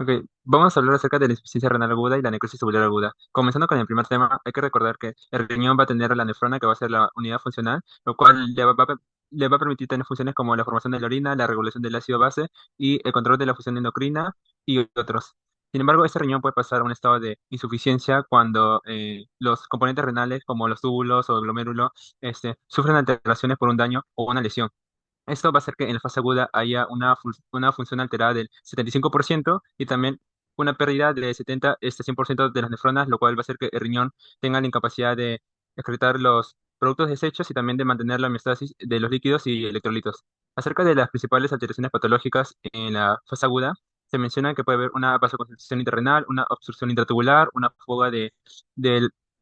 Ok, vamos a hablar acerca de la insuficiencia renal aguda y la necrosis tubular aguda. Comenzando con el primer tema, hay que recordar que el riñón va a tener la nefrona, que va a ser la unidad funcional, lo cual le va a permitir tener funciones como la formación de la orina, la regulación del ácido base y el control de la función endocrina y otros. Sin embargo, este riñón puede pasar a un estado de insuficiencia cuando los componentes renales, como los túbulos o el glomérulo, sufren alteraciones por un daño o una lesión. Esto va a hacer que en la fase aguda haya una función alterada del 75% y también una pérdida de 100% de las nefronas, lo cual va a hacer que el riñón tenga la incapacidad de excretar los productos desechos y también de mantener la homeostasis de los líquidos y electrolitos. Acerca de las principales alteraciones patológicas en la fase aguda, se menciona que puede haber una vasoconstricción intrarrenal, una obstrucción intratubular, una fuga del-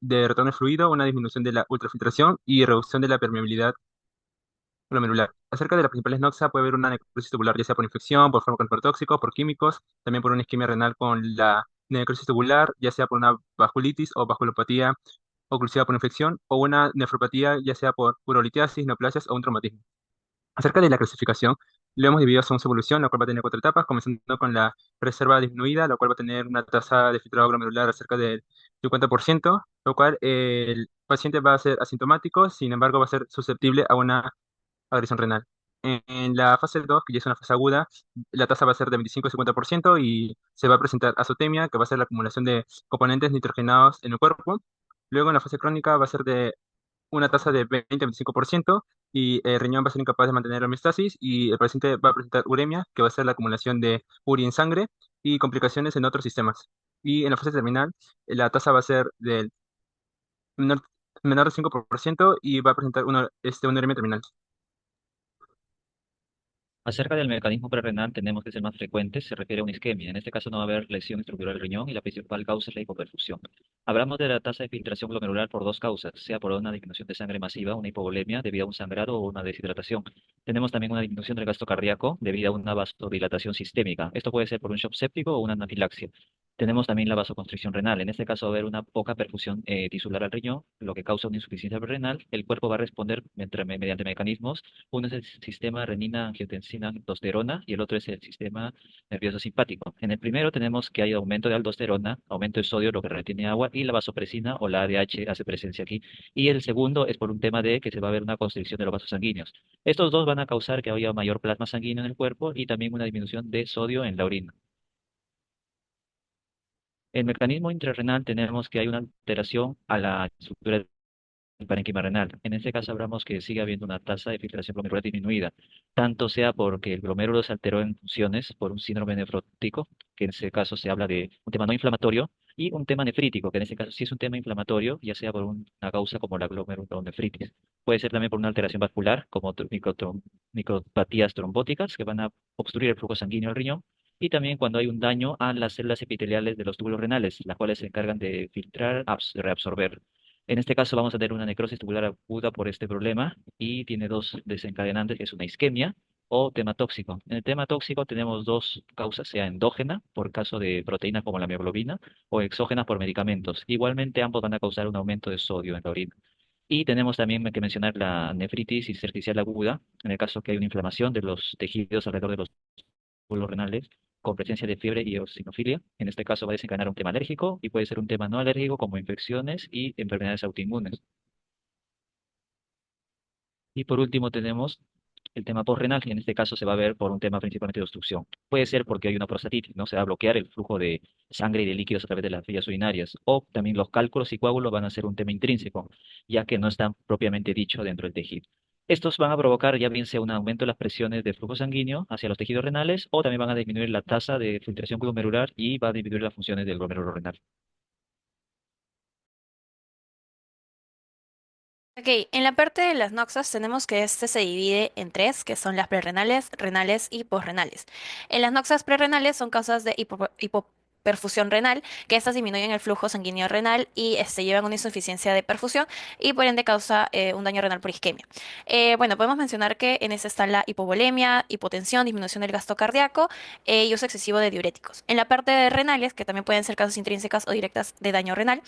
de retorno de fluido, una disminución de la ultrafiltración y reducción de la permeabilidad glomerular. Acerca de las principales noxas, puede haber una necrosis tubular, ya sea por infección, por fármacos tóxicos, por químicos, también por una isquemia renal con la necrosis tubular, ya sea por una vasculitis o vasculopatía oclusiva por infección, o una nefropatía, ya sea por urolitiasis, neoplasias o un traumatismo. Acerca de la clasificación, lo hemos dividido según su evolución, la cual va a tener cuatro etapas, comenzando con la reserva disminuida, la cual va a tener una tasa de filtrado glomerular cerca del 50%, lo cual el paciente va a ser asintomático, sin embargo va a ser susceptible a una agresión renal. En la fase 2, que ya es una fase aguda, la tasa va a ser de 25 a 50% y se va a presentar azotemia, que va a ser la acumulación de componentes nitrogenados en el cuerpo. Luego, en la fase crónica, va a ser de una tasa de 20 a 25% y el riñón va a ser incapaz de mantener la homeostasis y el paciente va a presentar uremia, que va a ser la acumulación de urea en sangre y complicaciones en otros sistemas. Y en la fase terminal, la tasa va a ser del menor, menor de 5% y va a presentar una uremia terminal. Acerca del mecanismo prerrenal, tenemos que ser más frecuentes, se refiere a una isquemia. En este caso no va a haber lesión estructural del riñón y la principal causa es la hipoperfusión. Hablamos de la tasa de filtración glomerular por dos causas, sea por una disminución de sangre masiva, una hipovolemia debido a un sangrado o una deshidratación. Tenemos también una disminución del gasto cardíaco debido a una vasodilatación sistémica. Esto puede ser por un shock séptico o una anafilaxia. Tenemos también la vasoconstricción renal. En este caso va a haber una poca perfusión tisular al riñón, lo que causa una insuficiencia renal. El cuerpo va a responder mediante mecanismos. Uno es el sistema renina-angiotensina-aldosterona y el otro es el sistema nervioso simpático. En el primero tenemos que hay aumento de aldosterona, aumento de sodio, lo que retiene agua, y la vasopresina o la ADH hace presencia aquí. Y el segundo es por un tema de que se va a ver una constricción de los vasos sanguíneos. Estos dos van a causar que haya mayor plasma sanguíneo en el cuerpo y también una disminución de sodio en la orina. El mecanismo intrarrenal tenemos que hay una alteración a la estructura el parénquima renal. En este caso hablamos que sigue habiendo una tasa de filtración glomerular disminuida, tanto sea porque el glomérulo se alteró en funciones por un síndrome nefrótico, que en ese caso se habla de un tema no inflamatorio, y un tema nefrítico, que en este caso sí es un tema inflamatorio, ya sea por una causa como la glomerulonefritis. Puede ser también por una alteración vascular, como micropatías trombóticas, que van a obstruir el flujo sanguíneo al riñón, y también cuando hay un daño a las células epiteliales de los túbulos renales, las cuales se encargan de filtrar, reabsorber. En este caso vamos a tener una necrosis tubular aguda por este problema y tiene dos desencadenantes, que es una isquemia o tema tóxico. En el tema tóxico tenemos dos causas, sea endógena por caso de proteínas como la mioglobina o exógenas por medicamentos. Igualmente ambos van a causar un aumento de sodio en la orina. Y tenemos también que mencionar la nefritis intersticial aguda, en el caso que hay una inflamación de los tejidos alrededor de los túbulos renales con presencia de fiebre y eosinofilia. En este caso va a desencadenar un tema alérgico y puede ser un tema no alérgico como infecciones y enfermedades autoinmunes. Y por último tenemos el tema postrenal, y en este caso se va a ver por un tema principalmente de obstrucción. Puede ser porque hay una prostatitis, ¿no? Se va a bloquear el flujo de sangre y de líquidos a través de las vías urinarias. O también los cálculos y coágulos van a ser un tema intrínseco, ya que no están propiamente dicho dentro del tejido. Estos van a provocar ya bien sea un aumento de las presiones de flujo sanguíneo hacia los tejidos renales o también van a disminuir la tasa de filtración glomerular y va a disminuir las funciones del glomérulo renal. Ok, en la parte de las noxas tenemos que este se divide en tres, que son las prerrenales, renales y posrenales. En las noxas prerrenales son causas de perfusión renal, que estas disminuyen el flujo sanguíneo renal y llevan a una insuficiencia de perfusión y por ende causa un daño renal por isquemia. Bueno, podemos mencionar que en esa está la hipovolemia, hipotensión, disminución del gasto cardíaco y uso excesivo de diuréticos. En la parte de renales, que también pueden ser causas intrínsecas o directas de daño renal,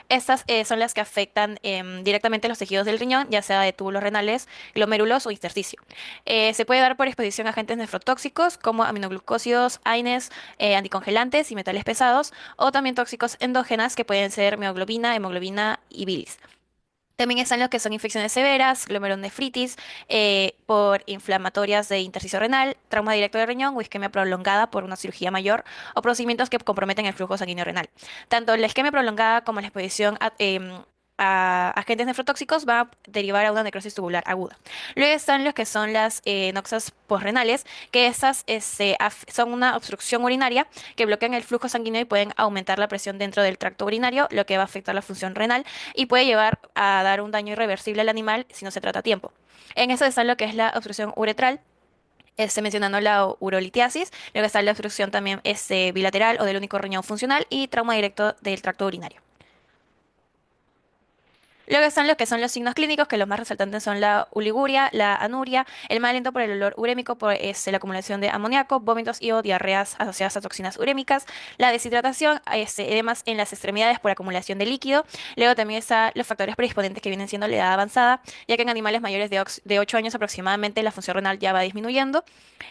estas son las que afectan directamente los tejidos del riñón, ya sea de túbulos renales, glomérulos o intersticio. Se puede dar por exposición a agentes nefrotóxicos como aminoglucósidos, AINES, anticongelantes y metales pesados, o también tóxicos endógenas que pueden ser mioglobina, hemoglobina y bilis. También están los que son infecciones severas, glomerulonefritis, por inflamatorias de intersticio renal, trauma directo del riñón o isquemia prolongada por una cirugía mayor o procedimientos que comprometen el flujo sanguíneo renal. Tanto la isquemia prolongada como la exposición a agentes nefrotóxicos va a derivar a una necrosis tubular aguda. Luego están los que son las noxas posrenales, que estas son una obstrucción urinaria que bloquean el flujo sanguíneo y pueden aumentar la presión dentro del tracto urinario, lo que va a afectar la función renal y puede llevar a dar un daño irreversible al animal si no se trata a tiempo. En eso está lo que es la obstrucción uretral, mencionando la urolitiasis, luego está la obstrucción también bilateral o del único riñón funcional y trauma directo del tracto urinario. Luego están los que son los signos clínicos, que los más resaltantes son la oliguria, la anuria, el mal aliento por el olor urémico por la acumulación de amoníaco, vómitos y o diarreas asociadas a toxinas urémicas, la deshidratación, edemas en las extremidades por acumulación de líquido. Luego también están los factores predisponentes que vienen siendo la edad avanzada, ya que en animales mayores de 8 años aproximadamente la función renal ya va disminuyendo.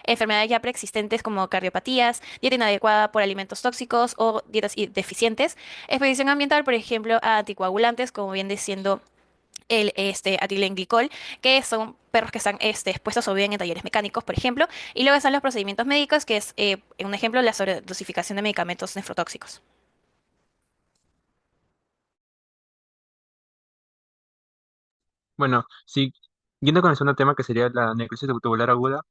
Enfermedades ya preexistentes como cardiopatías, dieta inadecuada por alimentos tóxicos o dietas deficientes. Exposición ambiental, por ejemplo, a anticoagulantes, como bien diciendo el atilenglicol, que son perros que están expuestos o viven en talleres mecánicos, por ejemplo. Y luego están los procedimientos médicos, que es, un ejemplo, la sobredosificación de medicamentos nefrotóxicos. Bueno, siguiendo con el segundo tema que sería la necrosis tubular aguda,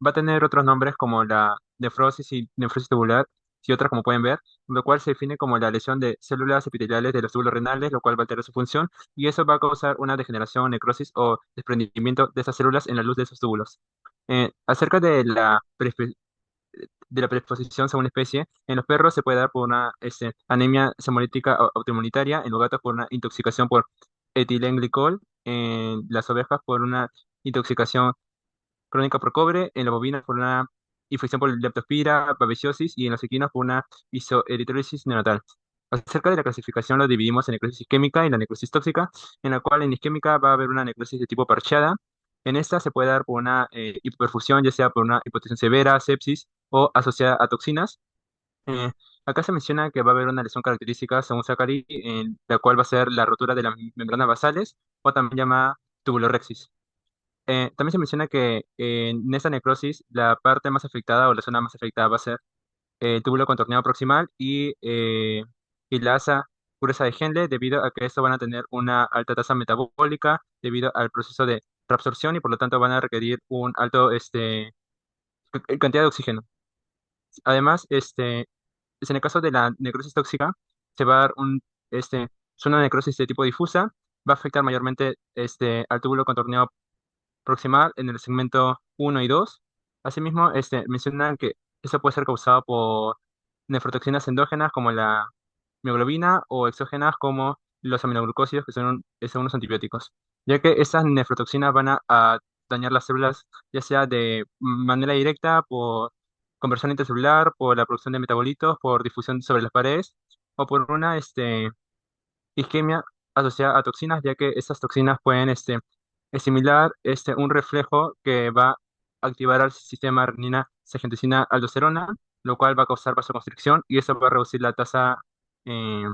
va a tener otros nombres como la nefrosis y nefrosis tubular y otras como pueden ver, lo cual se define como la lesión de células epiteliales de los túbulos renales, lo cual va a alterar su función y eso va a causar una degeneración, necrosis o desprendimiento de esas células en la luz de esos túbulos. Acerca de la predisposición según especie, en los perros se puede dar por una anemia hemolítica autoinmunitaria, en los gatos por una intoxicación por etilenglicol, en las ovejas por una intoxicación crónica por cobre, en las bovinas por una infección por leptospira, babesiosis y en los equinos por una isoeritrosis neonatal. Acerca de la clasificación lo dividimos en necrosis isquémica y la necrosis tóxica, en la cual en isquémica va a haber una necrosis de tipo parchada. En esta se puede dar por una hipoperfusión, ya sea por una hipotensión severa, sepsis o asociada a toxinas. Eh, Acá se menciona que va a haber una lesión característica, según Zachary, en la cual va a ser la rotura de las membranas basales o también llamada tubulorexis. También se menciona que en esta necrosis la parte más afectada o la zona más afectada va a ser el túbulo contorneado proximal y la asa gruesa de Henle, debido a que estos van a tener una alta tasa metabólica debido al proceso de reabsorción y por lo tanto van a requerir un alto cantidad de oxígeno. Además, en el caso de la necrosis tóxica, se va a dar es una necrosis de tipo difusa, va a afectar mayormente al túbulo contorneado proximal en el segmento uno y 2. Asimismo, mencionan que eso puede ser causado por nefrotoxinas endógenas como la mioglobina o exógenas como los aminoglucósidos, que son unos antibióticos, ya que esas nefrotoxinas van a dañar las células, ya sea de manera directa por conversión intercelular, por la producción de metabolitos, por difusión sobre las paredes o por una isquemia asociada a toxinas, ya que estas toxinas pueden estimular un reflejo que va a activar al sistema renina-angiotensina aldosterona, lo cual va a causar vasoconstricción y eso va a reducir la tasa eh,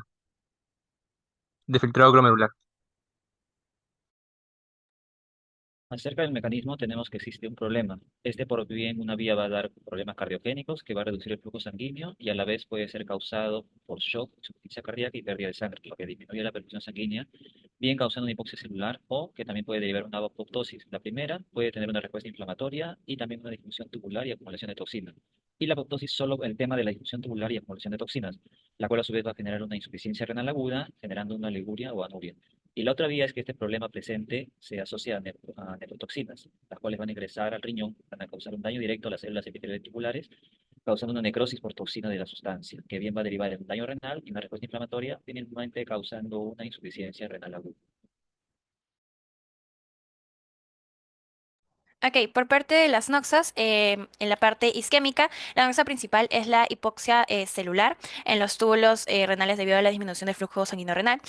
de filtrado glomerular. Acerca del mecanismo, tenemos que existe un problema. Este por bien una vía va a dar problemas cardiogénicos que va a reducir el flujo sanguíneo y a la vez puede ser causado por shock, insuficiencia cardíaca y pérdida de sangre, lo que disminuye la perfusión sanguínea, bien causando una hipoxia celular o que también puede derivar una apoptosis. La primera puede tener una respuesta inflamatoria y también una disfunción tubular y acumulación de toxinas. Y la apoptosis solo el tema de la disfunción tubular y acumulación de toxinas, la cual a su vez va a generar una insuficiencia renal aguda, generando una oliguria o anuria. Y la otra vía es que este problema presente se asocia a nefrotoxinas, las cuales van a ingresar al riñón, van a causar un daño directo a las células epiteliales tubulares causando una necrosis por toxina de la sustancia, que bien va a derivar en un daño renal y una respuesta inflamatoria, finalmente causando una insuficiencia renal aguda. Ok, por parte de las noxas, en la parte isquémica, la noxa principal es la hipoxia celular en los túbulos renales debido a la disminución del flujo sanguíneo renal.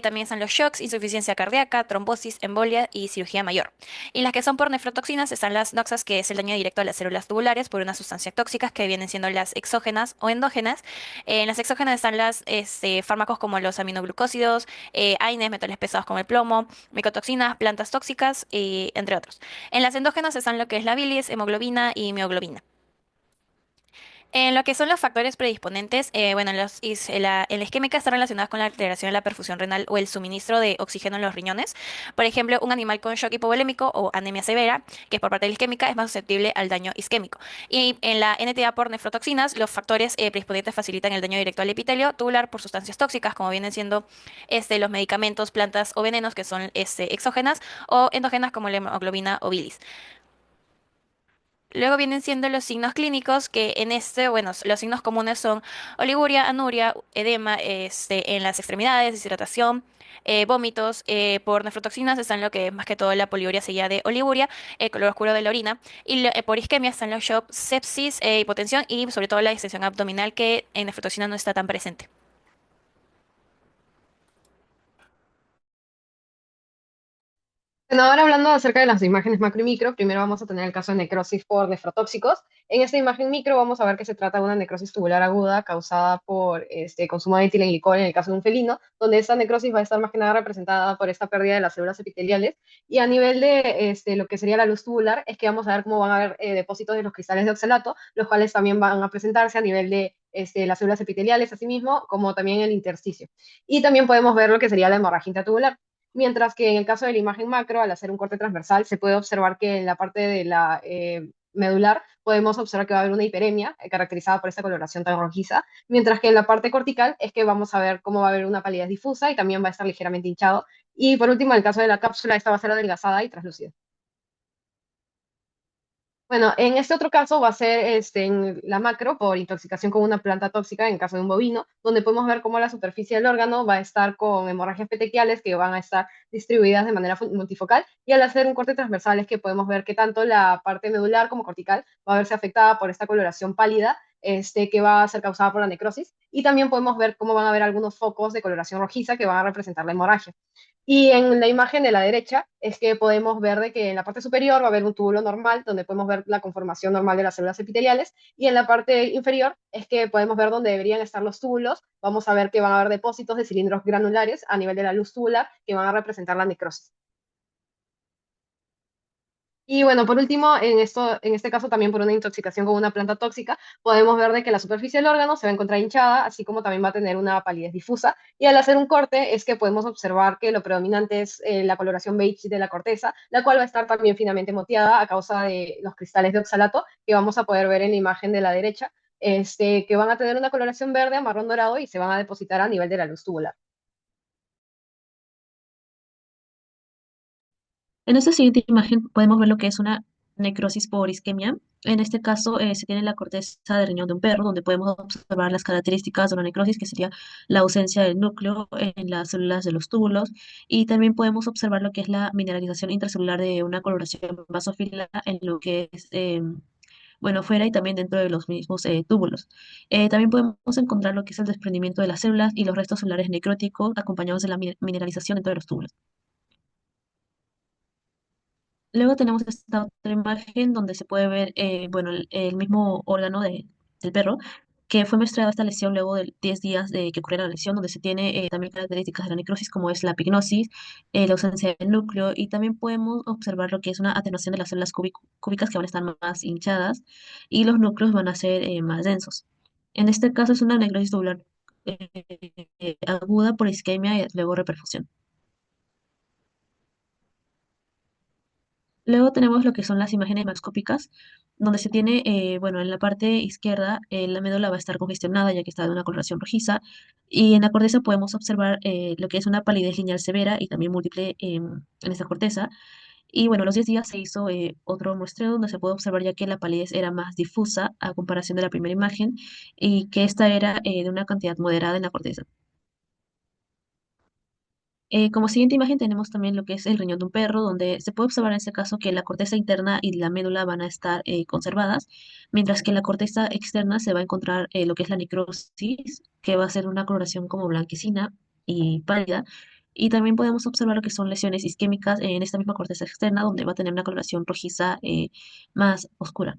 También están los shocks, insuficiencia cardíaca, trombosis, embolia y cirugía mayor. Y las que son por nefrotoxinas están las noxas, que es el daño directo a las células tubulares por una sustancia tóxicas que vienen siendo las exógenas o endógenas. En las exógenas están las fármacos como los aminoglucósidos, AINES, metales pesados como el plomo, micotoxinas, plantas tóxicas, entre otros. En las endógenas están lo que es la bilis, hemoglobina y mioglobina. En lo que son los factores predisponentes, bueno, en la isquémica están relacionadas con la alteración de la perfusión renal o el suministro de oxígeno en los riñones. Por ejemplo, un animal con shock hipovolémico o anemia severa, que es por parte de la isquémica, es más susceptible al daño isquémico. Y en la NTA por nefrotoxinas, los factores predisponentes facilitan el daño directo al epitelio tubular por sustancias tóxicas, como vienen siendo los medicamentos, plantas o venenos, que son exógenas, o endógenas, como la hemoglobina o bilis. Luego vienen siendo los signos clínicos, que en bueno, los signos comunes son oliguria, anuria, edema, en las extremidades, deshidratación, vómitos. Por nefrotoxinas están lo que es más que todo la poliuria seguida de oliguria, el color oscuro de la orina. Y por isquemia están los shock, sepsis, hipotensión y sobre todo la distensión abdominal, que en nefrotoxina no está tan presente. Bueno, ahora hablando acerca de las imágenes macro y micro, primero vamos a tener el caso de necrosis por nefrotóxicos. En esta imagen micro vamos a ver que se trata de una necrosis tubular aguda causada por consumo de etilenglicol en el caso de un felino, donde esta necrosis va a estar más que nada representada por esta pérdida de las células epiteliales. Y a nivel de lo que sería la luz tubular, es que vamos a ver cómo van a haber depósitos de los cristales de oxalato, los cuales también van a presentarse a nivel de las células epiteliales, asimismo, como también el intersticio. Y también podemos ver lo que sería la hemorragia intratubular. Mientras que en el caso de la imagen macro, al hacer un corte transversal, se puede observar que en la parte de la medular podemos observar que va a haber una hiperemia caracterizada por esta coloración tan rojiza, mientras que en la parte cortical es que vamos a ver cómo va a haber una palidez difusa y también va a estar ligeramente hinchado. Y por último, en el caso de la cápsula, esta va a ser adelgazada y translúcida. Bueno, en este otro caso va a ser en la macro por intoxicación con una planta tóxica en caso de un bovino, donde podemos ver cómo la superficie del órgano va a estar con hemorragias petequiales que van a estar distribuidas de manera multifocal, y al hacer un corte transversal es que podemos ver que tanto la parte medular como cortical va a verse afectada por esta coloración pálida, que va a ser causada por la necrosis, y también podemos ver cómo van a haber algunos focos de coloración rojiza que van a representar la hemorragia. Y en la imagen de la derecha es que podemos ver de que en la parte superior va a haber un túbulo normal, donde podemos ver la conformación normal de las células epiteliales, y en la parte inferior es que podemos ver dónde deberían estar los túbulos. Vamos a ver que van a haber depósitos de cilindros granulares a nivel de la luz tubular que van a representar la necrosis. Y bueno, por último, en este caso también por una intoxicación con una planta tóxica, podemos ver de que la superficie del órgano se va a encontrar hinchada, así como también va a tener una palidez difusa. Y al hacer un corte es que podemos observar que lo predominante es la coloración beige de la corteza, la cual va a estar también finamente moteada a causa de los cristales de oxalato que vamos a poder ver en la imagen de la derecha, que van a tener una coloración verde a marrón dorado y se van a depositar a nivel de la luz tubular. En esta siguiente imagen podemos ver lo que es una necrosis por isquemia. En este caso se tiene la corteza del riñón de un perro, donde podemos observar las características de una necrosis, que sería la ausencia del núcleo en las células de los túbulos, y también podemos observar lo que es la mineralización intracelular de una coloración basófila en lo que es, bueno, fuera y también dentro de los mismos túbulos. También podemos encontrar lo que es el desprendimiento de las células y los restos celulares necróticos acompañados de la mineralización dentro de los túbulos. Luego tenemos esta otra imagen donde se puede ver, bueno, el mismo órgano del perro, que fue muestrada esta lesión luego de 10 días de que ocurriera la lesión, donde se tiene también características de la necrosis, como es la epignosis, la ausencia del núcleo, y también podemos observar lo que es una atenuación de las células cúbicas, que van a estar más hinchadas, y los núcleos van a ser más densos. En este caso es una necrosis tubular aguda por isquemia y luego reperfusión. Luego tenemos lo que son las imágenes macroscópicas, donde se tiene, bueno, en la parte izquierda la médula va a estar congestionada ya que está de una coloración rojiza, y en la corteza podemos observar lo que es una palidez lineal severa y también múltiple en esta corteza, Y bueno, a los 10 días se hizo otro muestreo donde se puede observar ya que la palidez era más difusa a comparación de la primera imagen y que esta era de una cantidad moderada en la corteza. Como siguiente imagen tenemos también lo que es el riñón de un perro, donde se puede observar en este caso que la corteza interna y la médula van a estar conservadas, mientras que la corteza externa se va a encontrar lo que es la necrosis, que va a ser una coloración como blanquecina y pálida. Y también podemos observar lo que son lesiones isquémicas en esta misma corteza externa, donde va a tener una coloración rojiza más oscura.